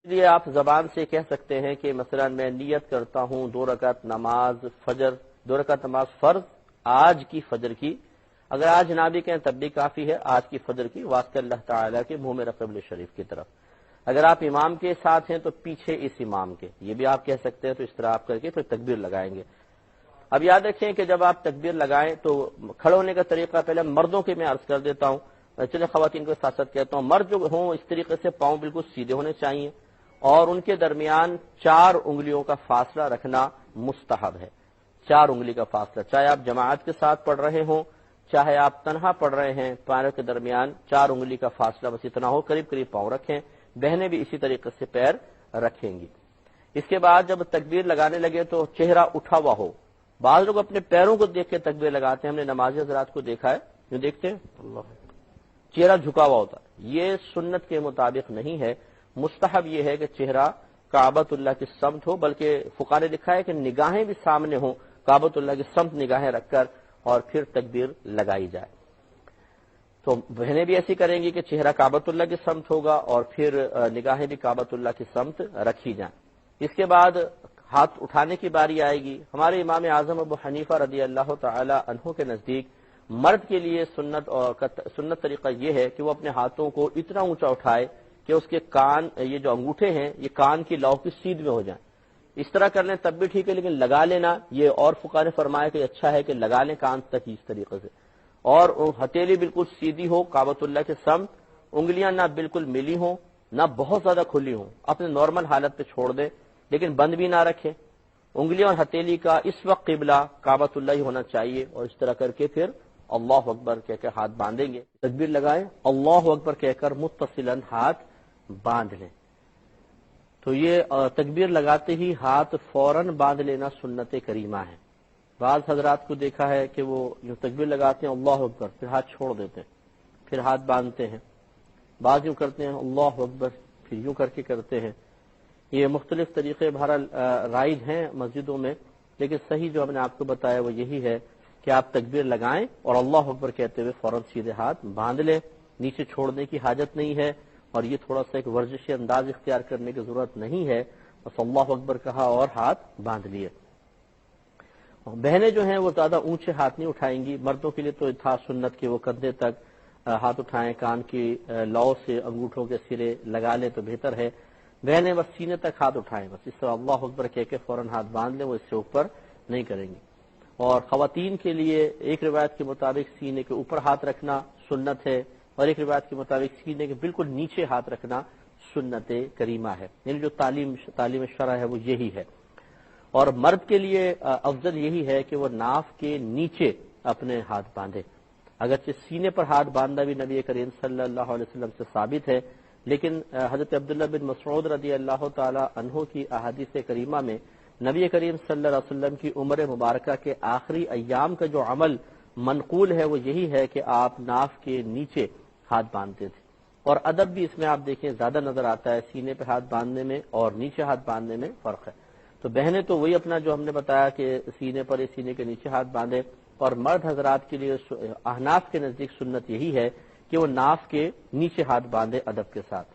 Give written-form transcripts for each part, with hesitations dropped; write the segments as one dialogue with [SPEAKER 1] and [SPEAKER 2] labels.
[SPEAKER 1] لیے آپ زبان سے کہہ سکتے ہیں کہ مثلا میں نیت کرتا ہوں 2 رکعت نماز فجر، 2 رکعت نماز فرض آج کی فجر کی، اگر آج نہ بھی کہیں تب بھی کافی ہے، آج کی فجر کی واسطہ اللہ تعالیٰ کے منہ میں قبلہ شریف کی طرف۔ اگر آپ امام کے ساتھ ہیں تو پیچھے اس امام کے، یہ بھی آپ کہہ سکتے ہیں، تو اس طرح آپ کر کے پھر تکبیر لگائیں گے۔ اب یاد رکھیں کہ جب آپ تکبیر لگائیں تو کھڑے ہونے کا طریقہ پہلے مردوں کے میں عرض کر دیتا ہوں، چلے خواتین کو ساتھ ساتھ کہتا ہوں، مرد جو ہوں اس طریقے سے پاؤں بالکل سیدھے ہونے چاہیے اور ان کے درمیان 4 انگلیوں کا فاصلہ رکھنا مستحب ہے۔ 4 انگلی کا فاصلہ، چاہے آپ جماعت کے ساتھ پڑھ رہے ہوں چاہے آپ تنہا پڑھ رہے ہیں، پیروں کے درمیان 4 انگلی کا فاصلہ بس اتنا ہو، قریب قریب پاؤں رکھیں، بہنیں بھی اسی طریقے سے پیر رکھیں گی۔ اس کے بعد جب تکبیر لگانے لگے تو چہرہ اٹھا ہوا ہو، بعض لوگ اپنے پیروں کو دیکھ کے تکبیر لگاتے ہیں، ہم نے نمازی حضرات کو دیکھا ہے جو دیکھتے ہیں اللہ چہرہ جھکا ہوا ہوتا، یہ سنت کے مطابق نہیں ہے۔ مستحب یہ ہے کہ چہرہ کعبۃ اللہ کی سمت ہو، بلکہ فقہاء نے لکھا ہے کہ نگاہیں بھی سامنے ہوں، کعبۃ اللہ کی سمت نگاہیں رکھ کر اور پھر تکبیر لگائی جائے۔ تو بہنیں بھی ایسی کریں گی کہ چہرہ کعبۃ اللہ کی سمت ہوگا اور پھر نگاہیں بھی کعبۃ اللہ کی سمت رکھی جائیں۔ اس کے بعد ہاتھ اٹھانے کی باری آئے گی۔ ہمارے امام اعظم ابو حنیفہ رضی اللہ تعالی عنہ کے نزدیک مرد کے لیے سنت طریقہ یہ ہے کہ وہ اپنے ہاتھوں کو اتنا اونچا اٹھائے کہ اس کے کان، یہ جو انگوٹھے ہیں یہ کان کی لو کی سیدھ میں ہو جائیں۔ اس طرح کر لیں تب بھی ٹھیک ہے، لیکن لگا لینا یہ اور فقہاء نے فرمایا کہ اچھا ہے کہ لگا لیں کان تک اس طریقے سے، اور ہتھیلی بالکل سیدھی ہو کعبۃ اللہ کے سمت، انگلیاں نہ بالکل ملی ہوں نہ بہت زیادہ کھلی ہوں، اپنے نارمل حالت پہ چھوڑ دیں لیکن بند بھی نہ رکھیں۔ انگلیاں اور ہتھیلی کا اس وقت قبلہ کعبۃ اللہ ہی ہونا چاہیے، اور اس طرح کر کے پھر اللہ اکبر کہہ کر ہاتھ باندھیں گے، تکبیر لگائیں، اللہ اکبر کہہ کر متصلاً ہاتھ باندھ لیں۔ تو یہ تکبیر لگاتے ہی ہاتھ فوراً باندھ لینا سنت کریمہ ہے۔ بعض حضرات کو دیکھا ہے کہ وہ جو تکبیر لگاتے ہیں اللہ اکبر پھر ہاتھ چھوڑ دیتے ہیں، پھر ہاتھ باندھتے ہیں، بعض یوں کرتے ہیں اللہ اکبر پھر یوں کر کے کرتے ہیں۔ یہ مختلف طریقے بہرحال رائج ہیں مسجدوں میں، لیکن صحیح جو ہم نے آپ کو بتایا وہ یہی ہے کہ آپ تکبیر لگائیں اور اللہ اکبر کہتے ہوئے فوراً سیدھے ہاتھ باندھ لیں، نیچے چھوڑنے کی حاجت نہیں ہے، اور یہ تھوڑا سا ایک ورزشی انداز اختیار کرنے کی ضرورت نہیں ہے، بس اللہ اکبر کہا اور ہاتھ باندھ لیے۔ بہنیں جو ہیں وہ زیادہ اونچے ہاتھ نہیں اٹھائیں گی، مردوں کے لیے تو تھا سنت کہ وہ کندھے تک ہاتھ اٹھائیں، کان کی لو سے انگوٹھوں کے سرے لگا لیں تو بہتر ہے۔ بہنیں بس سینے تک ہاتھ اٹھائیں، بس اس طرح اللہ اکبر کہہ کے فوراً ہاتھ باندھ لیں، وہ اس سے اوپر نہیں کریں گی۔ اور خواتین کے لیے ایک روایت کے مطابق سینے کے اوپر ہاتھ رکھنا سنت ہے، اور ایک روایت کے مطابق سینے کے بالکل نیچے ہاتھ رکھنا سنت کریمہ ہے، یعنی جو تعلیم شرع ہے وہ یہی ہے۔ اور مرد کے لیے افضل یہی ہے کہ وہ ناف کے نیچے اپنے ہاتھ باندھے، اگرچہ سینے پر ہاتھ باندھنا بھی نبی کریم صلی اللہ علیہ وسلم سے ثابت ہے، لیکن حضرت عبداللہ بن مسعود رضی اللہ تعالی عنہ کی احادیث کریمہ میں نبی کریم صلی اللہ علیہ وسلم کی عمر مبارکہ کے آخری ایام کا جو عمل منقول ہے وہ یہی ہے کہ آپ ناف کے نیچے ہاتھ باندھتے تھے، اور ادب بھی اس میں آپ دیکھیں زیادہ نظر آتا ہے، سینے پہ ہاتھ باندھنے میں اور نیچے ہاتھ باندھنے میں فرق ہے۔ تو بہنیں تو وہی اپنا جو ہم نے بتایا کہ سینے پر سینے کے نیچے ہاتھ باندھے، اور مرد حضرات کے لیے احناف کے نزدیک سنت یہی ہے کہ وہ ناف کے نیچے ہاتھ باندھے ادب کے ساتھ۔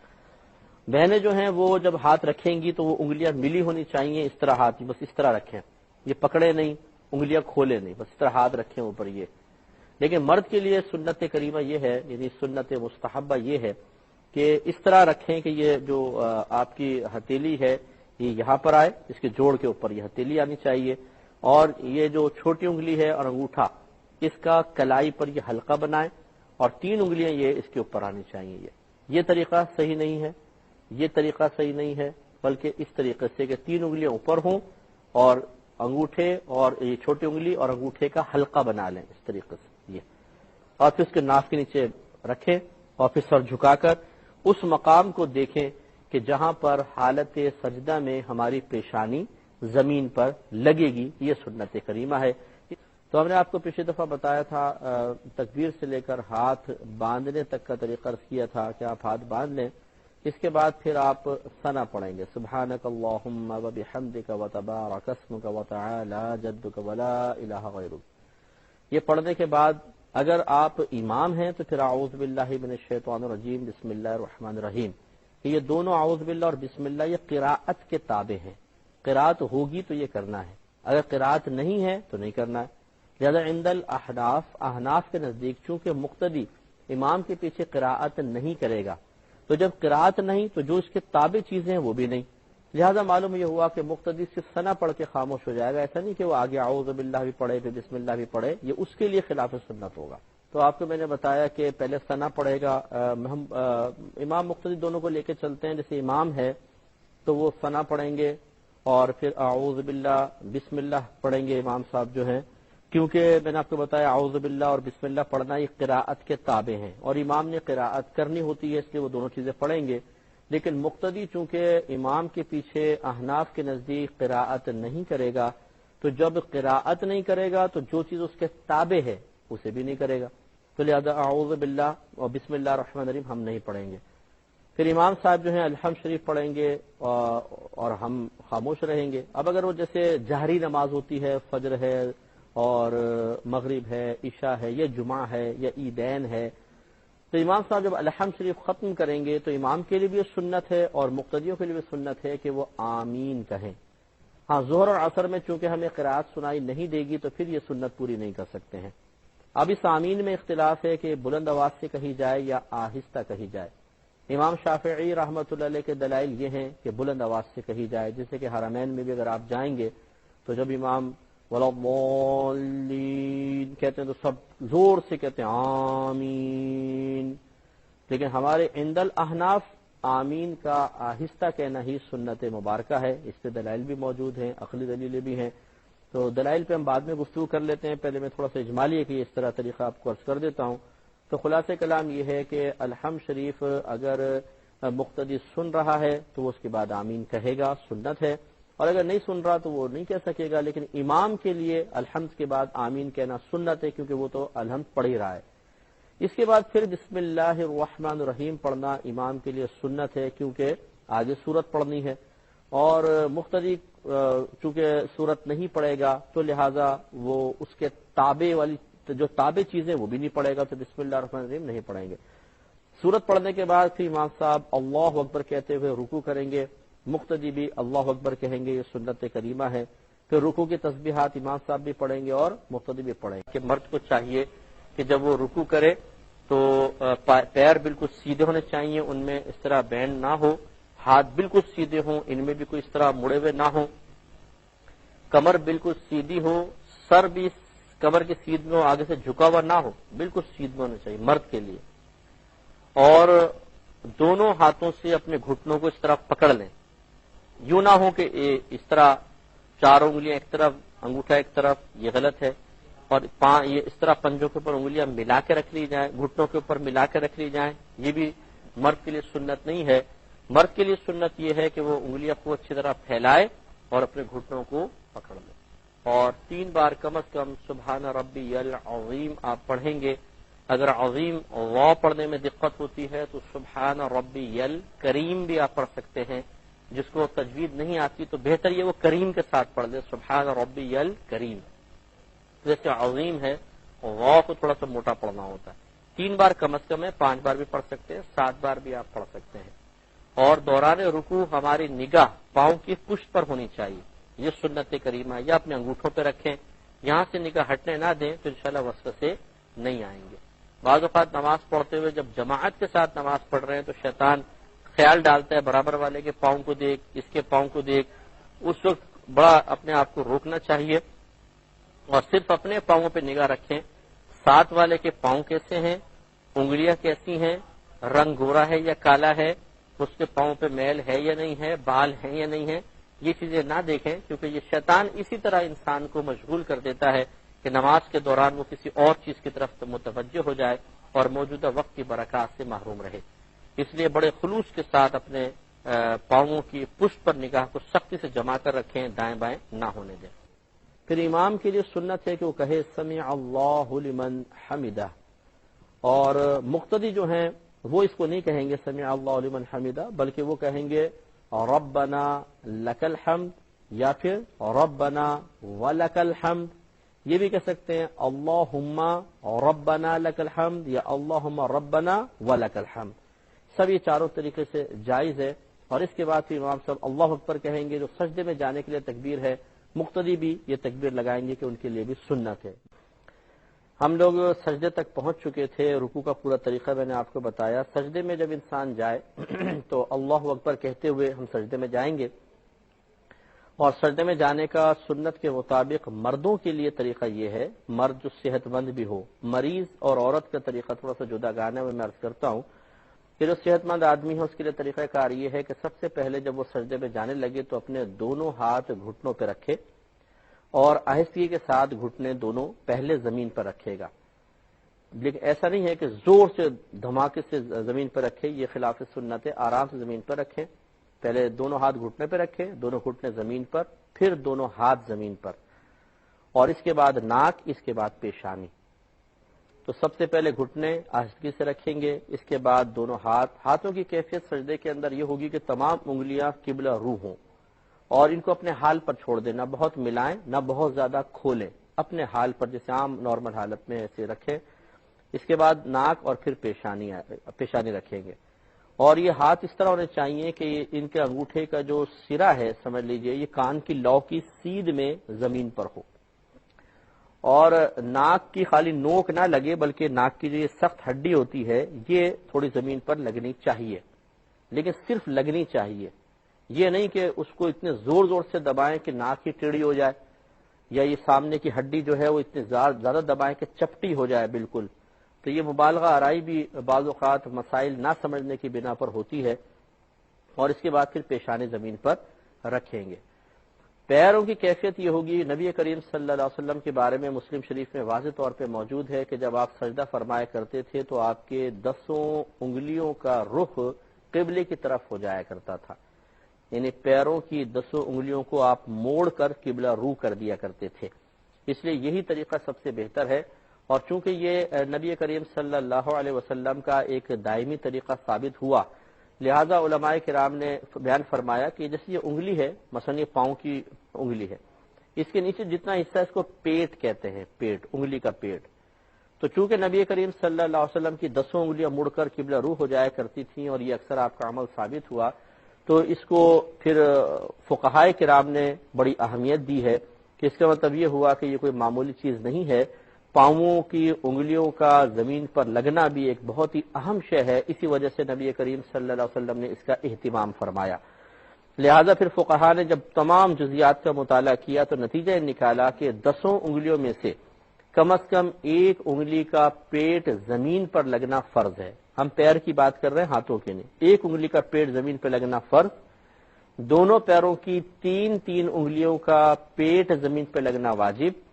[SPEAKER 1] بہنیں جو ہیں وہ جب ہاتھ رکھیں گی تو وہ انگلیاں ملی ہونی چاہیے، اس طرح ہاتھ بس اس طرح رکھیں، یہ پکڑے نہیں، انگلیاں کھولے نہیں، بس اس طرح ہاتھ رکھیں اوپر یہ۔ لیکن مرد کے لیے سنت کریمہ یہ ہے، یعنی سنت مستحبہ یہ ہے کہ اس طرح رکھیں کہ یہ جو آپ کی ہتھیلی ہے یہ یہاں پر آئے، اس کے جوڑ کے اوپر یہ ہتھیلی آنی چاہیے، اور یہ جو چھوٹی انگلی ہے اور انگوٹھا اس کا کلائی پر یہ حلقہ بنائیں، اور 3 انگلیاں یہ اس کے اوپر آنی چاہیے۔ یہ طریقہ صحیح نہیں ہے، یہ طریقہ صحیح نہیں ہے، بلکہ اس طریقے سے کہ 3 انگلیاں اوپر ہوں اور انگوٹھے اور یہ چھوٹی انگلی اور انگوٹھے کا حلقہ بنا لیں اس طریقے سے یہ، اور پھر اس کے ناف کے نیچے رکھیں، اور پھر سر جھکا کر اس مقام کو دیکھیں کہ جہاں پر حالت سجدہ میں ہماری پیشانی زمین پر لگے گی، یہ سنت کریمہ ہے۔ تو ہم نے آپ کو پچھلی دفعہ بتایا تھا تکبیر سے لے کر ہاتھ باندھنے تک کا طریقہ عرض کیا تھا کہ آپ ہاتھ باندھ لیں، اس کے بعد پھر آپ ثنا پڑھیں گے، سبحانک اللہم وبحمدک وتبارک اسمک وتعالی جدک ولا الہ غیرک۔ یہ پڑھنے کے بعد اگر آپ امام ہیں تو پھر اعوذ باللہ من الشیطان الرجیم بسم اللہ الرحمن الرحیم کہ یہ دونوں اعوذ باللہ اور بسم اللہ یہ قراءت کے تابع ہیں، قراءت ہوگی تو یہ کرنا ہے، اگر قراءت نہیں ہے تو نہیں کرنا ہے۔ لہذا عند احناف کے نزدیک چونکہ مقتدی امام کے پیچھے قراءت نہیں کرے گا، تو جب قراءت نہیں تو جو اس کے تابع چیزیں ہیں وہ بھی نہیں، لہذا معلوم یہ ہوا کہ مقتدی صرف ثنا پڑھ کے خاموش ہو جائے گا، ایسا نہیں کہ وہ آگے اعوذ باللہ بھی پڑھے پھر بسم اللہ بھی پڑھے، یہ اس کے لیے خلاف سنت ہوگا۔ تو آپ کو میں نے بتایا کہ پہلے ثنا پڑھے گا، ہم امام مقتدی دونوں کو لے کے چلتے ہیں، جیسے امام ہے تو وہ ثنا پڑھیں گے اور پھر اعوذ باللہ بسم اللہ پڑھیں گے امام صاحب جو ہیں، کیونکہ میں نے آپ کو بتایا اعوذ باللہ اور بسم اللہ پڑھنا یہ قراءت کے تابع ہیں اور امام نے قراءت کرنی ہوتی ہے، اس لیے وہ دونوں چیزیں پڑھیں گے۔ لیکن مقتدی چونکہ امام کے پیچھے احناف کے نزدیک قراءت نہیں کرے گا، تو جب قراءت نہیں کرے گا تو جو چیز اس کے تابع ہے اسے بھی نہیں کرے گا، تو لہذا اعوذ باللہ اور بسم اللہ الرحمن الرحیم ہم نہیں پڑھیں گے۔ پھر امام صاحب جو ہیں الحمد شریف پڑھیں گے اور ہم خاموش رہیں گے۔ اب اگر وہ جیسے جہری نماز ہوتی ہے، فجر ہے اور مغرب ہے، عشاء ہے، یا جمعہ ہے یا عیدین ہے، تو امام صاحب جب الحمد شریف ختم کریں گے تو امام کے لیے بھی سنت ہے اور مقتدیوں کے لیے بھی سنت ہے کہ وہ آمین کہیں۔ ہاں ظہر اور عصر میں چونکہ ہمیں قرات سنائی نہیں دے گی تو پھر یہ سنت پوری نہیں کر سکتے ہیں۔ اب اس آمین میں اختلاف ہے کہ بلند آواز سے کہی جائے یا آہستہ کہی جائے۔ امام شافعی رحمۃ اللہ علیہ کے دلائل یہ ہیں کہ بلند آواز سے کہی جائے، جیسے کہ حرمین میں بھی اگر آپ جائیں گے تو جب امام وَلَضَّالِّينَ کہتے ہیں تو سب زور سے کہتے ہیں آمین، لیکن ہمارے عند الاحناف آمین کا آہستہ کہنا ہی سنت مبارکہ ہے۔ اس کے دلائل بھی موجود ہیں، عقلی دلیلیں بھی ہیں، تو دلائل پہ ہم بعد میں گفتگو کر لیتے ہیں۔ پہلے میں تھوڑا سا اجمالی ہے کہ اس طرح طریقہ آپ کو عرض کر دیتا ہوں۔ تو خلاصہ کلام یہ ہے کہ الحمد شریف اگر مقتدی سن رہا ہے تو وہ اس کے بعد آمین کہے گا، سنت ہے، اور اگر نہیں سن رہا تو وہ نہیں کہہ سکے گا، لیکن امام کے لیے الحمد کے بعد آمین کہنا سنت ہے کیونکہ وہ تو الحمد پڑھ ہی رہا ہے۔ اس کے بعد پھر بسم اللہ الرحمن الرحیم پڑھنا امام کے لیے سنت ہے کیونکہ آگے سورت پڑھنی ہے، اور مقتدی چونکہ سورت نہیں پڑھے گا تو لہٰذا وہ اس کے تابع والی جو تابع چیزیں وہ بھی نہیں پڑھے گا، تو بسم اللہ الرحمن الرحیم نہیں پڑھیں گے۔ سورت پڑھنے کے بعد پھر امام صاحب اللہ اکبر کہتے ہوئے رکوع کریں گے، مقتدی بھی اللہ اکبر کہیں گے، یہ سنت کریمہ ہے۔ پھر رکوع کی تسبیحات امام صاحب بھی پڑھیں گے اور مقتدی بھی پڑھیں گے۔ کہ مرد کو چاہیے کہ جب وہ رکوع کرے تو پیر بالکل سیدھے ہونے چاہیے، ان میں اس طرح بینڈ نہ ہو، ہاتھ بالکل سیدھے ہوں، ان میں بھی کوئی اس طرح مڑے ہوئے نہ ہوں، کمر بالکل سیدھی ہو، سر بھی کمر کے سیدھ میں ہو، آگے سے جھکا ہوا نہ ہو، بالکل سیدھ میں ہونا چاہیے مرد کے لیے، اور دونوں ہاتھوں سے اپنے گھٹنوں کو اس طرح پکڑ لیں، یوں نہ ہو کہ اس طرح چاروں انگلیاں ایک طرف انگوٹھا ایک طرف، یہ غلط ہے، اور یہ اس طرح پنجوں کے اوپر انگلیاں ملا کے رکھ لی جائیں، گھٹنوں کے اوپر ملا کے رکھ لی جائیں، یہ بھی مرد کے لیے سنت نہیں ہے۔ مرد کے لیے سنت یہ ہے کہ وہ انگلیاں کو اچھی طرح پھیلائے اور اپنے گھٹنوں کو پکڑ لے، اور 3 بار کم از کم سبحان ربی العظیم آپ پڑھیں گے۔ اگر عظیم واو پڑھنے میں دقت ہوتی ہے تو سبحان ربی الکریم بھی آپ پڑھ سکتے ہیں، جس کو تجوید نہیں آتی تو بہتر یہ وہ کریم کے ساتھ پڑھ دے، سبحان ربی الکریم۔ جیسے عظیم ہے واو کو تھوڑا سا موٹا پڑھنا ہوتا ہے، 3 بار کم از کم ہے، 5 بار بھی پڑھ سکتے ہیں، 7 بار بھی آپ پڑھ سکتے ہیں۔ اور دوران رکوع ہماری نگاہ پاؤں کی پشت پر ہونی چاہیے، یہ سنت کریمہ، یا اپنے انگوٹھوں پہ رکھیں، یہاں سے نگاہ ہٹنے نہ دیں تو انشاءاللہ وسوسے نہیں آئیں گے۔ بعض اوقات نماز پڑھتے ہوئے جب جماعت کے ساتھ نماز پڑھ رہے ہیں تو شیطان خیال ڈالتا ہے برابر والے کے پاؤں کو دیکھ، اس کے پاؤں کو دیکھ، اس وقت بڑا اپنے آپ کو روکنا چاہیے اور صرف اپنے پاؤں پہ نگاہ رکھیں، ساتھ والے کے پاؤں کیسے ہیں، انگلیاں کیسی ہیں، رنگ گورا ہے یا کالا ہے، اس کے پاؤں پہ میل ہے یا نہیں ہے، بال ہیں یا نہیں ہے، یہ چیزیں نہ دیکھیں، کیونکہ یہ شیطان اسی طرح انسان کو مشغول کر دیتا ہے کہ نماز کے دوران وہ کسی اور چیز کی طرف متوجہ ہو جائے اور موجودہ وقت کی برکات سے محروم رہے۔ اس لیے بڑے خلوص کے ساتھ اپنے پاؤں کی پشت پر نگاہ کو سختی سے جما کر رکھیں، دائیں بائیں نہ ہونے دیں۔ پھر امام کے لیے سنت ہے کہ وہ کہے سمع اللہ لمن حمدہ، اور مقتدی جو ہیں وہ اس کو نہیں کہیں گے سمع اللہ لمن حمدہ، بلکہ وہ کہیں گے ربنا لک الحمد یا پھر ربنا ولک الحمد، یہ بھی کہہ سکتے ہیں اللہم ربنا لک الحمد یا اللہم ربنا ولک الحمد۔ سب یہ چاروں طریقے سے جائز ہے. اور اس کے بعد پھر امام صاحب اللہ اکبر کہیں گے. جو سجدے میں جانے کے لیے تکبیر ہے مقتدی بھی یہ تکبیر لگائیں گے کہ ان کے لیے بھی سنت ہے. ہم لوگ سجدے تک پہنچ چکے تھے. رکوع کا پورا طریقہ میں نے آپ کو بتایا. سجدے میں جب انسان جائے تو اللہ اکبر کہتے ہوئے ہم سجدے میں جائیں گے. اور سجدے میں جانے کا سنت کے مطابق مردوں کے لیے طریقہ یہ ہے, مرد جو صحت مند بھی ہو, مریض اور عورت کا طریقہ تھوڑا سا جدا گانا ہے, میں عرض کرتا ہوں کہ جو صحت مند آدمی ہے اس کے لیے طریقہ کار یہ ہے کہ سب سے پہلے جب وہ سجدے میں جانے لگے تو اپنے دونوں ہاتھ گھٹنوں پہ رکھے اور آہستگی کے ساتھ گھٹنے دونوں پہلے زمین پر رکھے گا. لیکن ایسا نہیں ہے کہ زور سے دھماکے سے زمین پر رکھے, یہ خلاف سنت ہے. آرام سے زمین پر رکھیں. پہلے دونوں ہاتھ گھٹنے پہ رکھے, دونوں گھٹنے زمین پر, پھر دونوں ہاتھ زمین پر, اور اس کے بعد ناک, اس کے بعد پیشانی. تو سب سے پہلے گھٹنے آہستگی سے رکھیں گے, اس کے بعد دونوں ہاتھوں کی کیفیت سجدے کے اندر یہ ہوگی کہ تمام انگلیاں قبلہ رو ہوں اور ان کو اپنے حال پر چھوڑ دیں, نہ بہت ملائیں نہ بہت زیادہ کھولیں, اپنے حال پر جیسے عام نارمل حالت میں ایسے رکھیں. اس کے بعد ناک اور پھر پیشانی رکھیں گے. اور یہ ہاتھ اس طرح ہونے چاہیے کہ ان کے انگوٹھے کا جو سرا ہے سمجھ لیجئے یہ کان کی لو کی سیدھ میں زمین پر ہو, اور ناک کی خالی نوک نہ لگے بلکہ ناک کی جو یہ سخت ہڈی ہوتی ہے یہ تھوڑی زمین پر لگنی چاہیے, لیکن صرف لگنی چاہیے. یہ نہیں کہ اس کو اتنے زور زور سے دبائیں کہ ناک ہی ٹیڑھی ہو جائے, یا یہ سامنے کی ہڈی جو ہے وہ اتنے زیادہ دبائیں کہ چپٹی ہو جائے بالکل. تو یہ مبالغہ آرائی بھی بعض اوقات مسائل نہ سمجھنے کی بنا پر ہوتی ہے. اور اس کے بعد پھر پیشانی زمین پر رکھیں گے. پیروں کی کیفیت یہ ہوگی, نبی کریم صلی اللہ علیہ وسلم کے بارے میں مسلم شریف میں واضح طور پہ موجود ہے کہ جب آپ سجدہ فرمایا کرتے تھے تو آپ کے 10 انگلیوں کا رخ قبلے کی طرف ہو جایا کرتا تھا. یعنی پیروں کی 10 انگلیوں کو آپ موڑ کر قبلہ رو کر دیا کرتے تھے. اس لیے یہی طریقہ سب سے بہتر ہے. اور چونکہ یہ نبی کریم صلی اللہ علیہ وسلم کا ایک دائمی طریقہ ثابت ہوا, لہذا علماء کرام نے بیان فرمایا کہ جیسے یہ انگلی ہے, مثلا یہ پاؤں کی انگلی ہے, اس کے نیچے جتنا حصہ اس کو پیٹ کہتے ہیں, پیٹ, انگلی کا پیٹ. تو چونکہ نبی کریم صلی اللہ علیہ وسلم کی 10 انگلیاں مڑ کر قبلہ رو ہو جایا کرتی تھیں اور یہ اکثر آپ کا عمل ثابت ہوا, تو اس کو پھر فقہائے کرام نے بڑی اہمیت دی ہے کہ اس کا مطلب یہ ہوا کہ یہ کوئی معمولی چیز نہیں ہے. پاؤں کی انگلیوں کا زمین پر لگنا بھی ایک بہت ہی اہم شے ہے. اسی وجہ سے نبی کریم صلی اللہ علیہ وسلم نے اس کا اہتمام فرمایا. لہذا پھر فقہا نے جب تمام جزیات کا مطالعہ کیا تو نتیجہ نکالا کہ 10 انگلیوں میں سے کم از کم ایک انگلی کا پیٹ زمین پر لگنا فرض ہے. ہم پیر کی بات کر رہے ہیں, ہاتھوں کے نہیں. ایک انگلی کا پیٹ زمین پہ لگنا فرض, دونوں پیروں کی 3 انگلیوں کا پیٹ زمین پہ لگنا واجب,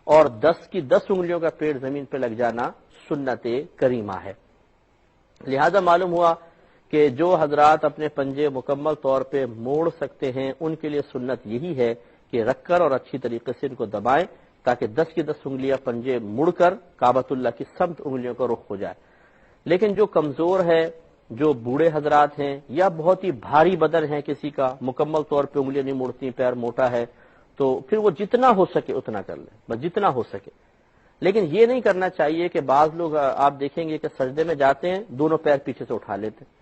[SPEAKER 1] اور 10 کی 10 انگلیوں کا پیٹ زمین پہ لگ جانا سنت کریمہ ہے. لہذا معلوم ہوا کہ جو حضرات اپنے پنجے مکمل طور پہ موڑ سکتے ہیں ان کے لیے سنت یہی ہے کہ رکھ کر اور اچھی طریقے سے ان کو دبائیں تاکہ 10 کی 10 انگلیاں پنجے مڑ کر کعبۃ اللہ کی سمت انگلیوں کا رخ ہو جائے. لیکن جو کمزور ہے, جو بوڑھے حضرات ہیں, یا بہت ہی بھاری بدن ہے کسی کا, مکمل طور پہ انگلیاں نہیں مڑتی, پیر موٹا ہے, تو پھر وہ جتنا ہو سکے اتنا کر لیں, بس جتنا ہو سکے. لیکن یہ نہیں کرنا چاہیے کہ بعض لوگ آپ دیکھیں گے کہ سجدے میں جاتے ہیں دونوں پیر پیچھے سے اٹھا لیتے ہیں.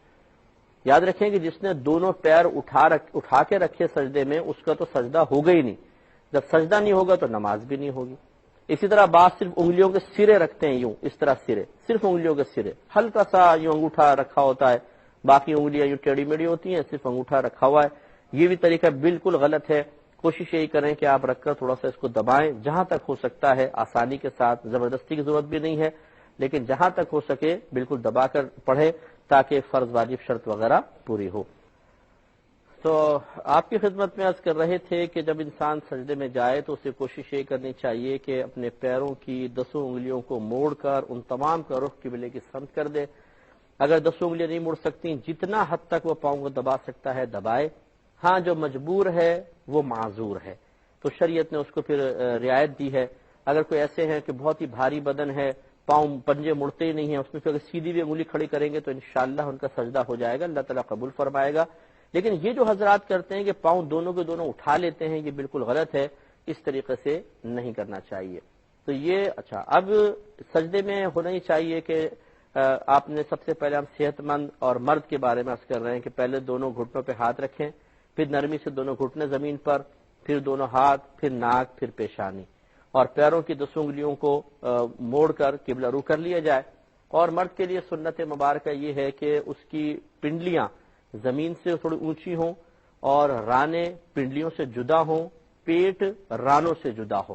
[SPEAKER 1] یاد رکھیں کہ جس نے دونوں پیر اٹھا کے رکھے سجدے میں اس کا تو سجدہ ہوگا ہی نہیں. جب سجدہ نہیں ہوگا تو نماز بھی نہیں ہوگی. اسی طرح بعض صرف انگلیوں کے سرے رکھتے ہیں, یوں اس طرح سرے, صرف انگلیوں کے سرے, ہلکا سا یوں انگوٹھا رکھا ہوتا ہے, باقی انگلیاں یوں ٹیڑھی میڑھی ہوتی ہیں, صرف انگوٹھا رکھا ہوا ہے. یہ بھی طریقہ بالکل غلط ہے. کوشش یہی کریں کہ آپ رکھ کر تھوڑا سا اس کو دبائیں جہاں تک ہو سکتا ہے, آسانی کے ساتھ, زبردستی کی ضرورت بھی نہیں ہے, لیکن جہاں تک ہو سکے بالکل دبا کر پڑھے تاکہ فرض واجب شرط وغیرہ پوری ہو. تو آپ کی خدمت میں عرض کر رہے تھے کہ جب انسان سجدے میں جائے تو اسے کوشش یہ کرنی چاہیے کہ اپنے پیروں کی 10 انگلیوں کو موڑ کر ان تمام کا رخ قبلے کی سمت کر دے. اگر 10 انگلیاں نہیں مڑ سکتی, جتنا حد تک وہ پاؤں کو دبا سکتا ہے دبائے. ہاں جو مجبور ہے وہ معذور ہے, تو شریعت نے اس کو پھر رعایت دی ہے. اگر کوئی ایسے ہیں کہ بہت ہی بھاری بدن ہے, پاؤں پنجے مڑتے ہی نہیں ہیں, اس میں پھر اگر سیدھی بھی انگلی کھڑی کریں گے تو انشاءاللہ ان کا سجدہ ہو جائے گا, اللہ تعالیٰ قبول فرمائے گا. لیکن یہ جو حضرات کرتے ہیں کہ پاؤں دونوں کے دونوں اٹھا لیتے ہیں, یہ بالکل غلط ہے. اس طریقے سے نہیں کرنا چاہیے. تو یہ اچھا, اب سجدے میں ہونا ہی چاہیے کہ آپ نے سب سے پہلے ہم صحت مند اور مرد کے بارے میں عرض کر رہے ہیں کہ پہلے دونوں گھٹنوں پہ ہاتھ رکھیں، پھر نرمی سے دونوں گھٹنے زمین پر، پھر دونوں ہاتھ، پھر ناک، پھر پیشانی، اور پیروں کی 10 انگلیوں کو موڑ کر قبلہ رو کر لیا جائے۔ اور مرد کے لیے سنت مبارکہ یہ ہے کہ اس کی پنڈلیاں زمین سے تھوڑی اونچی ہوں اور رانے پنڈلیوں سے جدا ہوں، پیٹ رانوں سے جدا ہو،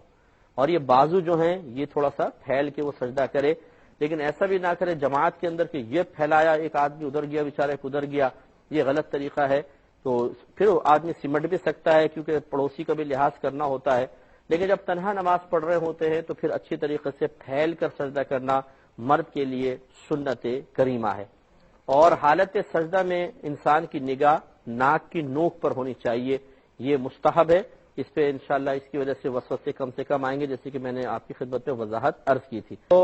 [SPEAKER 1] اور یہ بازو جو ہیں یہ تھوڑا سا پھیل کے وہ سجدہ کرے، لیکن ایسا بھی نہ کرے جماعت کے اندر کہ یہ پھیلایا، ایک آدمی ادھر گیا بیچارہ ادھر گیا، یہ غلط طریقہ ہے۔ تو پھر آدمی سمٹ بھی سکتا ہے کیونکہ پڑوسی کا بھی لحاظ کرنا ہوتا ہے، لیکن جب تنہا نماز پڑھ رہے ہوتے ہیں تو پھر اچھی طریقے سے پھیل کر سجدہ کرنا مرد کے لیے سنت کریمہ ہے۔ اور حالت سجدہ میں انسان کی نگاہ ناک کی نوک پر ہونی چاہیے، یہ مستحب ہے۔ اس پہ انشاءاللہ اس کی وجہ سے وسوسے کم سے کم آئیں گے، جیسے کہ میں نے آپ کی خدمت میں وضاحت عرض کی تھی۔ تو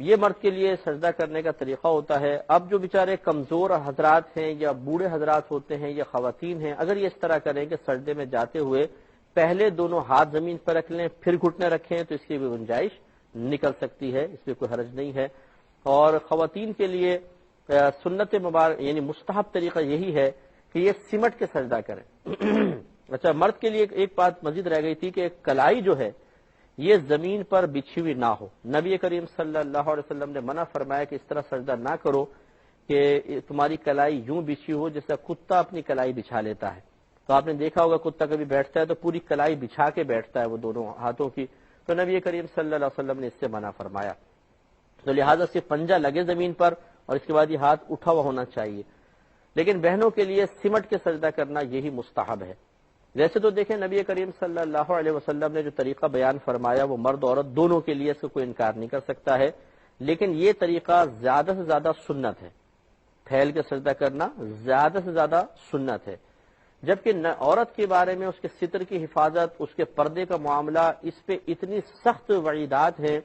[SPEAKER 1] یہ مرد کے لیے سجدہ کرنے کا طریقہ ہوتا ہے۔ اب جو بیچارے کمزور حضرات ہیں یا بوڑھے حضرات ہوتے ہیں یا خواتین ہیں، اگر یہ اس طرح کریں کہ سجدے میں جاتے ہوئے پہلے دونوں ہاتھ زمین پر رکھ لیں پھر گھٹنے رکھیں تو اس کی بھی گنجائش نکل سکتی ہے، اس میں کوئی حرج نہیں ہے۔ اور خواتین کے لیے سنت مبارک یعنی مستحب طریقہ یہی ہے کہ یہ سمٹ کے سجدہ کریں۔ اچھا، مرد کے لیے ایک بات مزید رہ گئی تھی کہ کلائی جو ہے یہ زمین پر بچھی ہوئی نہ ہو۔ نبی کریم صلی اللہ علیہ وسلم نے منع فرمایا کہ اس طرح سجدہ نہ کرو کہ تمہاری کلائی یوں بچھی ہو جیسا کتا اپنی کلائی بچھا لیتا ہے۔ تو آپ نے دیکھا ہوگا کتا کبھی بیٹھتا ہے تو پوری کلائی بچھا کے بیٹھتا ہے وہ دونوں ہاتھوں کی، تو نبی کریم صلی اللہ علیہ وسلم نے اس سے منع فرمایا۔ تو لہٰذا صرف پنجہ لگے زمین پر اور اس کے بعد یہ ہاتھ اٹھا ہوا ہونا چاہیے۔ لیکن بہنوں کے لیے سمٹ کے سجدہ کرنا یہی مستحب ہے۔ جیسے تو دیکھیں نبی کریم صلی اللہ علیہ وسلم نے جو طریقہ بیان فرمایا وہ مرد عورت دونوں کے لیے، اس کو کوئی انکار نہیں کر سکتا ہے، لیکن یہ طریقہ زیادہ سے زیادہ سنت ہے، پھیل کے سجدہ کرنا زیادہ سے زیادہ سنت ہے۔ جبکہ عورت کے بارے میں اس کے ستر کی حفاظت، اس کے پردے کا معاملہ، اس پہ اتنی سخت وعیدات ہیں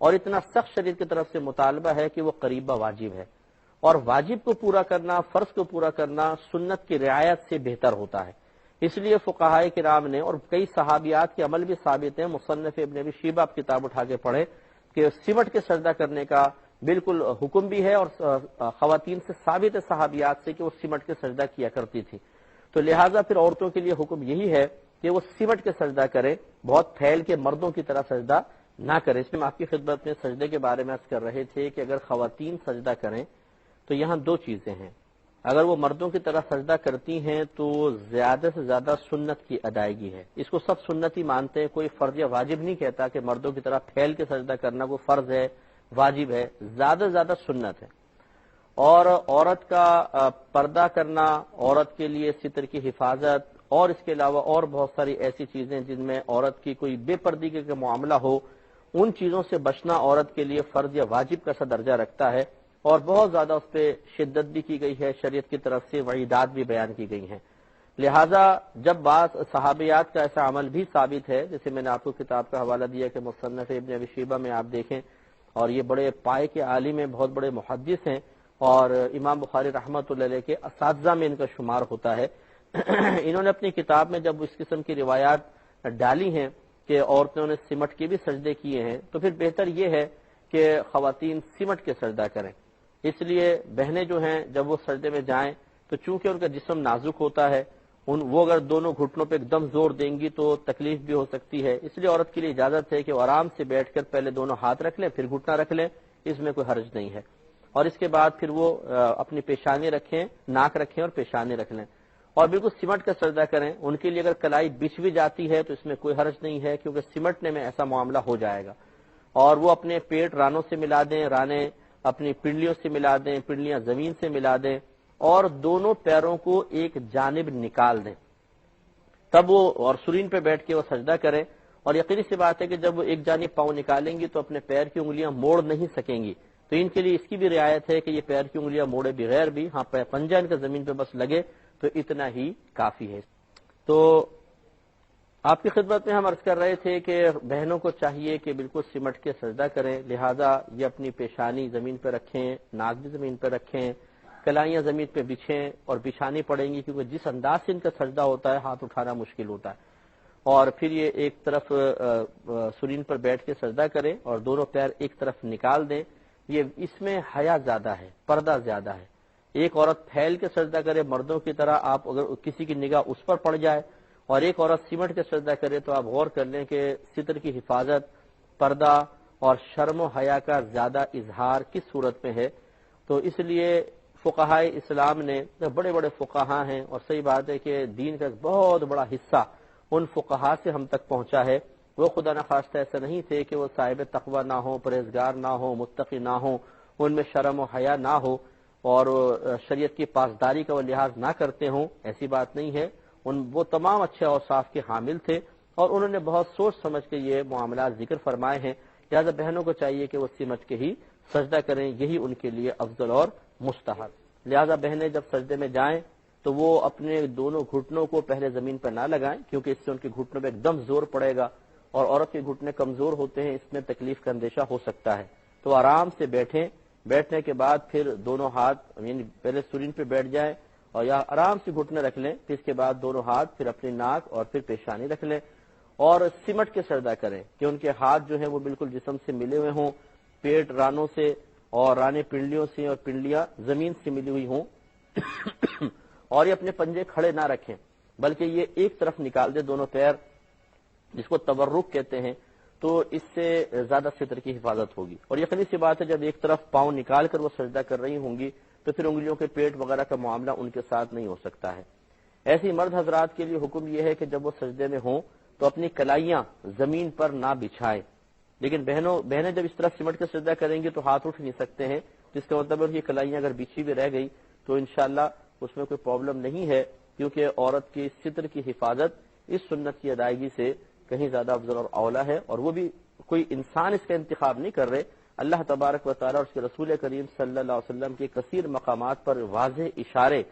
[SPEAKER 1] اور اتنا سخت شریعت کی طرف سے مطالبہ ہے کہ وہ قریبہ واجب ہے، اور واجب کو پورا کرنا، فرض کو پورا کرنا سنت کی رعایت سے بہتر ہوتا ہے۔ اس لیے فقہائے کرام نے اور کئی صحابیات کے عمل بھی ثابت ہیں، مصنف ابن ابی شیبہ آپ کتاب اٹھا کے پڑھیں کہ سمٹ کے سجدہ کرنے کا بالکل حکم بھی ہے، اور خواتین سے ثابت ہے صحابیات سے کہ وہ سمٹ کے سجدہ کیا کرتی تھی۔ تو لہٰذا پھر عورتوں کے لیے حکم یہی ہے کہ وہ سمٹ کے سجدہ کریں، بہت پھیل کے مردوں کی طرح سجدہ نہ کریں۔ اس میں آپ کی خدمت میں سجدے کے بارے میں عرض کر رہے تھے کہ اگر خواتین سجدہ کریں تو یہاں دو چیزیں ہیں۔ اگر وہ مردوں کی طرح سجدہ کرتی ہیں تو زیادہ سے زیادہ سنت کی ادائیگی ہے، اس کو سب سنتی مانتے ہیں، کوئی فرض یا واجب نہیں کہتا کہ مردوں کی طرح پھیل کے سجدہ کرنا کوئی فرض ہے، واجب ہے، زیادہ سے زیادہ سنت ہے۔ اور عورت کا پردہ کرنا، عورت کے لیے ستر کی حفاظت، اور اس کے علاوہ اور بہت ساری ایسی چیزیں جن میں عورت کی کوئی بے پردگی کا معاملہ ہو، ان چیزوں سے بچنا عورت کے لیے فرض یا واجب کا سا درجہ رکھتا ہے، اور بہت زیادہ اس پہ شدت بھی کی گئی ہے، شریعت کی طرف سے وعیدات بھی بیان کی گئی ہیں۔ لہٰذا جب بعض صحابیات کا ایسا عمل بھی ثابت ہے، جیسے میں نے آپ کو کتاب کا حوالہ دیا کہ مصنف ابن ابی شیبہ میں آپ دیکھیں، اور یہ بڑے پائے کے عالم ہیں، بہت بڑے محدث ہیں، اور امام بخاری رحمۃ اللہ علیہ کے اساتذہ میں ان کا شمار ہوتا ہے۔ انہوں نے اپنی کتاب میں جب اس قسم کی روایات ڈالی ہیں کہ عورتوں نے سمٹ کے بھی سجدے کیے ہیں، تو پھر بہتر یہ ہے کہ خواتین سمٹ کے سجدہ کریں۔ اس لیے بہنیں جو ہیں جب وہ سجدے میں جائیں تو چونکہ ان کا جسم نازک ہوتا ہے، وہ اگر دونوں گھٹنوں پہ ایک دم زور دیں گی تو تکلیف بھی ہو سکتی ہے، اس لیے عورت کے لیے اجازت ہے کہ وہ آرام سے بیٹھ کر پہلے دونوں ہاتھ رکھ لیں پھر گھٹنا رکھ لیں، اس میں کوئی حرج نہیں ہے۔ اور اس کے بعد پھر وہ اپنی پیشانی رکھیں، ناک رکھیں اور پیشانی رکھ لیں، اور بالکل سمٹ کا سجدہ کریں۔ ان کے لیے اگر کلائی بچھ بھی جاتی ہے تو اس میں کوئی حرج نہیں ہے، کیونکہ سمٹنے میں ایسا معاملہ ہو جائے گا۔ اور وہ اپنے پیٹ رانوں سے ملا دیں، رانے اپنی پنڈلیوں سے ملا دیں، پنڈلیاں زمین سے ملا دیں، اور دونوں پیروں کو ایک جانب نکال دیں، تب وہ اور سرین پہ بیٹھ کے وہ سجدہ کریں۔ اور یقینی سی بات ہے کہ جب وہ ایک جانب پاؤں نکالیں گی تو اپنے پیر کی انگلیاں موڑ نہیں سکیں گی، تو ان کے لیے اس کی بھی رعایت ہے کہ یہ پیر کی انگلیاں موڑے بغیر بھی، ہاں پنجہ ان کا زمین پہ بس لگے تو اتنا ہی کافی ہے۔ تو آپ کی خدمت میں ہم عرض کر رہے تھے کہ بہنوں کو چاہیے کہ بالکل سمٹ کے سجدہ کریں، لہذا یہ اپنی پیشانی زمین پہ رکھیں، ناک بھی زمین پہ رکھیں، کلائیاں زمین پہ بچھیں اور بچھانی پڑیں گی، کیونکہ جس انداز سے ان کا سجدہ ہوتا ہے ہاتھ اٹھانا مشکل ہوتا ہے۔ اور پھر یہ ایک طرف سرین پر بیٹھ کے سجدہ کریں اور دونوں پیر ایک طرف نکال دیں، یہ اس میں حیا زیادہ ہے، پردہ زیادہ ہے. ایک عورت پھیل کے سجدہ کرے مردوں کی طرح، آپ اگر کسی کی نگاہ اس پر پڑ جائے، اور ایک عورت سمٹ کے سجدہ کرے، تو آپ غور کر لیں کہ ستر کی حفاظت، پردہ اور شرم و حیا کا زیادہ اظہار کس صورت میں ہے. تو اس لیے فقہائے اسلام نے، بڑے بڑے فقہا ہیں، اور صحیح بات ہے کہ دین کا بہت بڑا حصہ ان فقہا سے ہم تک پہنچا ہے. وہ خدا نخواستہ ایسا نہیں تھے کہ وہ صاحب تقوی نہ ہو، پرہیزگار نہ ہو، متقی نہ ہو، ان میں شرم و حیا نہ ہو، اور شریعت کی پاسداری کا وہ لحاظ نہ کرتے ہوں. ایسی بات نہیں ہے. وہ تمام اچھے اوصاف کے حامل تھے، اور انہوں نے بہت سوچ سمجھ کے یہ معاملات ذکر فرمائے ہیں. لہذا بہنوں کو چاہیے کہ وہ سمجھ کے ہی سجدہ کریں، یہی ان کے لیے افضل اور مستحب. لہذا بہنیں جب سجدے میں جائیں تو وہ اپنے دونوں گھٹنوں کو پہلے زمین پر نہ لگائیں، کیونکہ اس سے ان کے گھٹنوں پہ ایک دم زور پڑے گا، اور عورت کے گھٹنے کمزور ہوتے ہیں، اس میں تکلیف کا اندیشہ ہو سکتا ہے. تو آرام سے بیٹھیں، بیٹھنے کے بعد پھر دونوں ہاتھ یعنی پہلے سرین پہ بیٹھ جائیں اور یا آرام سے گھٹنے رکھ لیں، پھر اس کے بعد دونوں ہاتھ پھر اپنی ناک اور پھر پیشانی رکھ لیں، اور سمٹ کے سجدہ کریں کہ ان کے ہاتھ جو ہیں وہ بالکل جسم سے ملے ہوئے ہوں، پیٹ رانوں سے اور رانے پنڈلیوں سے اور پنڈلیاں زمین سے ملی ہوئی ہوں. اور یہ اپنے پنجے کھڑے نہ رکھیں، بلکہ یہ ایک طرف نکال دے دونوں پیر، جس کو تورک کہتے ہیں. تو اس سے زیادہ ستر کی حفاظت ہوگی. اور یقینی سی بات ہے جب ایک طرف پاؤں نکال کر وہ سجدہ کر رہی ہوں گی تو پھر انگلیوں کے پیٹ وغیرہ کا معاملہ ان کے ساتھ نہیں ہو سکتا ہے. ایسی مرد حضرات کے لیے حکم یہ ہے کہ جب وہ سجدے میں ہوں تو اپنی کلائیاں زمین پر نہ بچھائیں. لیکن بہنیں جب اس طرح سمٹ کے سجدہ کریں گی تو ہاتھ اٹھ نہیں سکتے ہیں، جس کا مطلب ہے کہ کلائیاں اگر بچھی بھی رہ گئی تو انشاءاللہ اس میں کوئی پرابلم نہیں ہے، کیونکہ عورت کی ستر کی حفاظت اس سنت کی ادائیگی سے کہیں زیادہ افضل اور اولا ہے. اور وہ بھی کوئی انسان اس کا انتخاب نہیں کر رہے، اللہ تبارک و تعالی اور اس کے رسول کریم صلی اللہ علیہ وسلم کے کثیر مقامات پر واضح اشارے،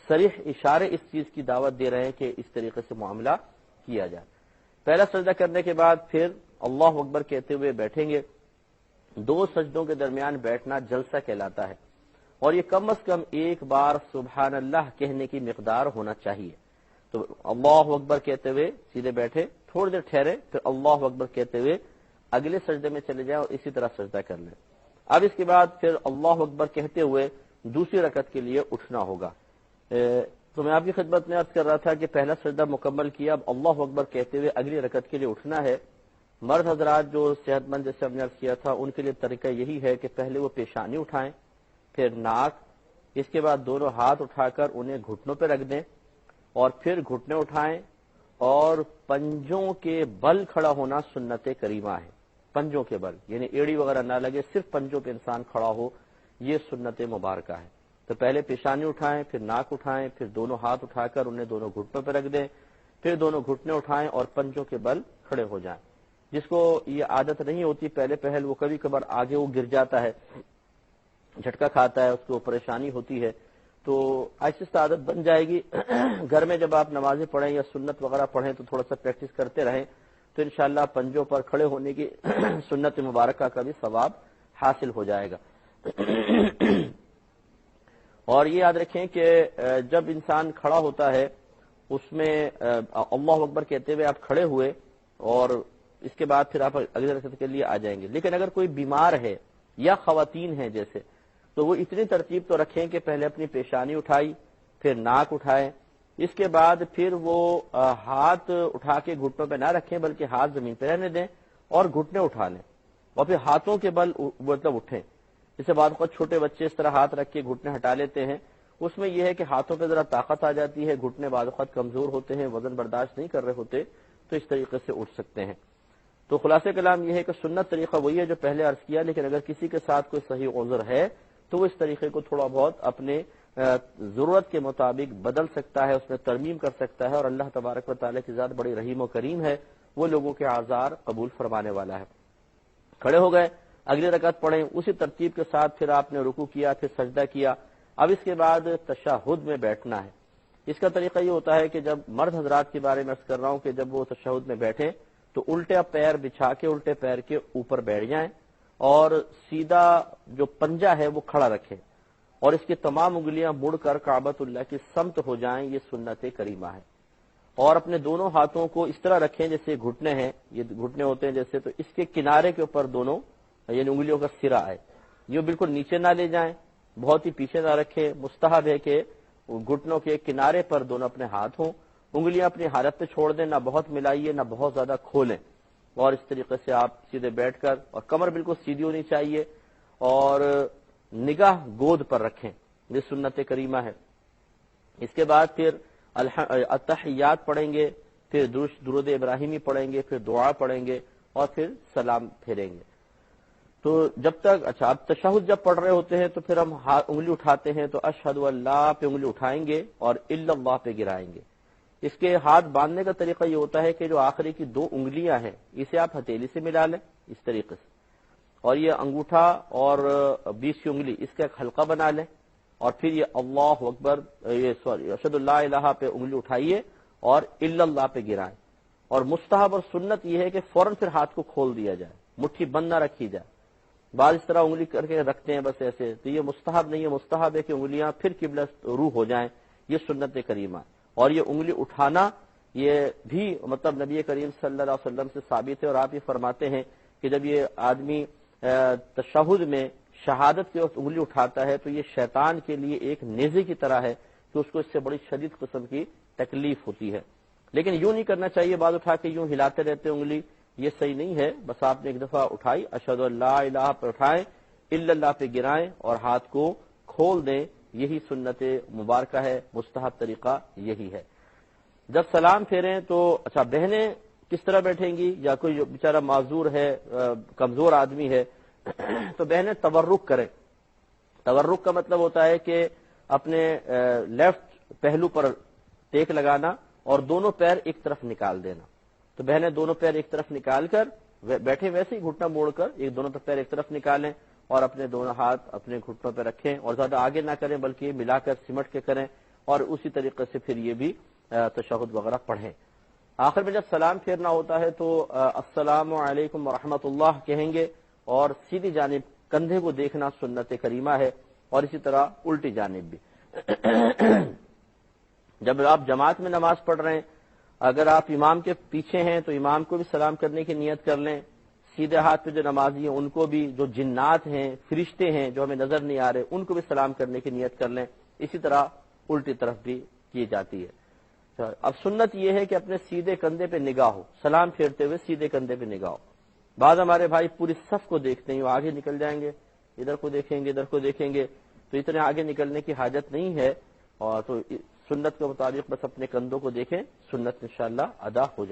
[SPEAKER 1] صریح اشارے اس چیز کی دعوت دے رہے ہیں کہ اس طریقے سے معاملہ کیا جائے. پہلا سجدہ کرنے کے بعد پھر اللہ اکبر کہتے ہوئے بیٹھیں گے. دو سجدوں کے درمیان بیٹھنا جلسہ کہلاتا ہے، اور یہ کم از کم ایک بار سبحان اللہ کہنے کی مقدار ہونا چاہیے. تو اللہ اکبر کہتے ہوئے سیدھے بیٹھے، تھوڑی دیر ٹھہرے، پھر اللہ اکبر کہتے ہوئے اگلے سجدے میں چلے جائیں اور اسی طرح سجدہ کر لیں. اب اس کے بعد پھر اللہ اکبر کہتے ہوئے دوسری رکعت کے لیے اٹھنا ہوگا. تو میں آپ کی خدمت میں عرض کر رہا تھا کہ پہلا سجدہ مکمل کیا، اب اللہ اکبر کہتے ہوئے اگلی رکعت کے لیے اٹھنا ہے. مرد حضرات جو صحت مند جیسے ہم نے عرض کیا تھا ان کے لیے طریقہ یہی ہے کہ پہلے وہ پیشانی اٹھائیں، پھر ناک، اس کے بعد دونوں ہاتھ اٹھا کر انہیں گھٹنوں پہ رکھ دیں، اور پھر گھٹنے اٹھائیں اور پنجوں کے بل کھڑا ہونا سنت کریمہ ہے. پنجوں کے بل یعنی ایڑی وغیرہ نہ لگے، صرف پنجوں پہ انسان کھڑا ہو، یہ سنت مبارکہ ہے. تو پہلے پیشانی اٹھائیں، پھر ناک اٹھائیں، پھر دونوں ہاتھ اٹھا کر انہیں دونوں گھٹنوں پہ رکھ دیں، پھر دونوں گھٹنے اٹھائیں اور پنجوں کے بل کھڑے ہو جائیں. جس کو یہ عادت نہیں ہوتی پہلے پہل، وہ کبھی کبھار آگے وہ گر جاتا ہے، جھٹکا کھاتا ہے، اس کو پریشانی ہوتی ہے. تو آہستہ عادت بن جائے گی. گھر میں جب آپ نمازیں پڑھیں یا سنت وغیرہ پڑھیں تو تھوڑا سا پریکٹس کرتے رہیں تو انشاءاللہ پنجوں پر کھڑے ہونے کی سنت مبارکہ کا بھی ثواب حاصل ہو جائے گا. اور یہ یاد رکھیں کہ جب انسان کھڑا ہوتا ہے اس میں اللہ اکبر کہتے ہوئے آپ کھڑے ہوئے اور اس کے بعد پھر آپ اگلے رکعت کے لیے آ جائیں گے. لیکن اگر کوئی بیمار ہے یا خواتین ہیں جیسے، تو وہ اتنی ترتیب تو رکھیں کہ پہلے اپنی پیشانی اٹھائی، پھر ناک اٹھائیں، اس کے بعد پھر وہ ہاتھ اٹھا کے گھٹنوں پہ نہ رکھیں بلکہ ہاتھ زمین پہ رہنے دیں اور گھٹنے اٹھا لیں، اور پھر ہاتھوں کے بل مطلب اٹھیں. جسے بعد وقت چھوٹے بچے اس طرح ہاتھ رکھ کے گھٹنے ہٹا لیتے ہیں، اس میں یہ ہے کہ ہاتھوں پہ ذرا طاقت آ جاتی ہے، گھٹنے بعد وقت کمزور ہوتے ہیں، وزن برداشت نہیں کر رہے ہوتے، تو اس طریقے سے اٹھ سکتے ہیں. تو خلاصہ کلام یہ ہے کہ سنت طریقہ وہی ہے جو پہلے عرض کیا، لیکن اگر کسی کے ساتھ کوئی صحیح عذر ہے تو وہ اس طریقے کو تھوڑا بہت اپنے ضرورت کے مطابق بدل سکتا ہے، اس میں ترمیم کر سکتا ہے. اور اللہ تبارک و تعالیٰ کی ذات بڑی رحیم و کریم ہے، وہ لوگوں کے اعذار قبول فرمانے والا ہے. کھڑے ہو گئے، اگلی رکعت پڑھیں، اسی ترتیب کے ساتھ پھر آپ نے رکوع کیا، پھر سجدہ کیا. اب اس کے بعد تشہد میں بیٹھنا ہے. اس کا طریقہ یہ ہوتا ہے کہ جب مرد حضرات کے بارے میں عرض کر رہا ہوں کہ جب وہ تشہد میں بیٹھیں تو الٹا پیر بچھا کے الٹے پیر کے اوپر بیٹھ جائیں اور سیدھا جو پنجہ ہے وہ کھڑا رکھیں اور اس کی تمام انگلیاں مڑ کر کعبۃ اللہ کی سمت ہو جائیں. یہ سنت کریمہ ہے. اور اپنے دونوں ہاتھوں کو اس طرح رکھیں جیسے گھٹنے ہیں، یہ گھٹنے ہوتے ہیں جیسے، تو اس کے کنارے کے اوپر دونوں یعنی انگلیوں کا سرا ہے، یوں بالکل نیچے نہ لے جائیں، بہت ہی پیچھے نہ رکھیں، مستحب ہے کہ گھٹنوں کے کنارے پر دونوں اپنے ہاتھ ہوں، انگلیاں اپنی حالت پہ چھوڑ دیں، نہ بہت ملائیے نہ بہت زیادہ کھولیں، اور اس طریقے سے آپ سیدھے بیٹھ کر، اور کمر بالکل سیدھی ہونی چاہیے، اور نگاہ گود پر رکھیں، یہ سنت کریمہ ہے۔ اس کے بعد پھر التحیات پڑھیں گے، پھر درود ابراہیمی پڑھیں گے، پھر دعا پڑھیں گے، اور پھر سلام پھیریں گے۔ تو جب تک اب تشہد جب پڑھ رہے ہوتے ہیں تو پھر ہم انگلی اٹھاتے ہیں تو اشہد اللہ پہ انگلی اٹھائیں گے اور الا اللہ پہ گرائیں گے۔ اس کے ہاتھ باندھنے کا طریقہ یہ ہوتا ہے کہ جو آخری کی 2 انگلیاں ہیں اسے آپ ہتھیلی سے ملا لیں اس طریقے سے، اور یہ انگوٹھا اور 20 کی انگلی اس کا ایک حلقہ بنا لیں، اور پھر یہ اللہ اکبر اشہد اللہ الہ پہ انگلی اٹھائیے اور الا اللہ پہ گرائیں۔ اور مستحب اور سنت یہ ہے کہ فوراً پھر ہاتھ کو کھول دیا جائے، مٹھی بند نہ رکھی جائے۔ بعض اس طرح انگلی کر کے رکھتے ہیں بس ایسے، تو یہ مستحب نہیں ہے، مستحب ہے کہ انگلیاں پھر قبلہ روح ہو جائیں، یہ سنت کریمہ۔ اور یہ انگلی اٹھانا یہ بھی مطلب نبی کریم صلی اللہ علیہ وسلم سے ثابت ہے، اور آپ یہ فرماتے ہیں کہ جب یہ آدمی تشہد میں شہادت کے وقت انگلی اٹھاتا ہے تو یہ شیطان کے لیے ایک نیزے کی طرح ہے کہ اس کو اس سے بڑی شدید قسم کی تکلیف ہوتی ہے۔ لیکن یوں نہیں کرنا چاہیے، بعد اٹھا کے یوں ہلاتے رہتے انگلی، یہ صحیح نہیں ہے۔ بس آپ نے ایک دفعہ اٹھائی اشہد اللہ الہ پہ اٹھائیں، الا اللہ پہ گرائیں اور ہاتھ کو کھول دیں، یہی سنت مبارکہ ہے، مستحب طریقہ یہی ہے۔ جب سلام پھیریں تو بہنیں کس طرح بیٹھیں گی، یا کوئی جو بیچارہ معذور ہے، کمزور آدمی ہے تو بہنیں تورک کریں۔ تورک کا مطلب ہوتا ہے کہ اپنے لیفٹ پہلو پر ٹیک لگانا اور دونوں پیر ایک طرف نکال دینا۔ تو بہنیں دونوں پیر ایک طرف نکال کر بیٹھے، ویسے ہی گھٹنا موڑ کر دونوں پیر ایک طرف نکالیں اور اپنے دونوں ہاتھ اپنے گھٹنوں پہ رکھیں، اور زیادہ آگے نہ کریں بلکہ ملا کر سمٹ کے کریں، اور اسی طریقے سے پھر یہ بھی تشہد وغیرہ پڑھیں۔ آخر میں جب سلام پھیرنا ہوتا ہے تو السلام علیکم ورحمۃ اللہ کہیں گے، اور سیدھی جانب کندھے کو دیکھنا سنت کریمہ ہے، اور اسی طرح الٹی جانب بھی۔ جب آپ جماعت میں نماز پڑھ رہے ہیں، اگر آپ امام کے پیچھے ہیں تو امام کو بھی سلام کرنے کی نیت کر لیں، سیدھے ہاتھ پہ جو نمازی ہیں ان کو بھی، جو جنات ہیں فرشتے ہیں جو ہمیں نظر نہیں آ رہے ان کو بھی سلام کرنے کی نیت کر لیں۔ اسی طرح الٹی طرف بھی کی جاتی ہے۔ اب سنت یہ ہے کہ اپنے سیدھے کندھے پہ نگاہ ہو، سلام پھیرتے ہوئے سیدھے کندھے پہ نگاہ ہو۔ بعض ہمارے بھائی پوری صف کو دیکھتے ہیں، وہ آگے نکل جائیں گے، ادھر کو دیکھیں گے ادھر کو دیکھیں گے، تو اتنے آگے نکلنے کی حاجت نہیں ہے، اور تو سنت کے مطابق بس اپنے کندھوں کو دیکھیں، سنت انشاءاللہ ادا ہو جائے۔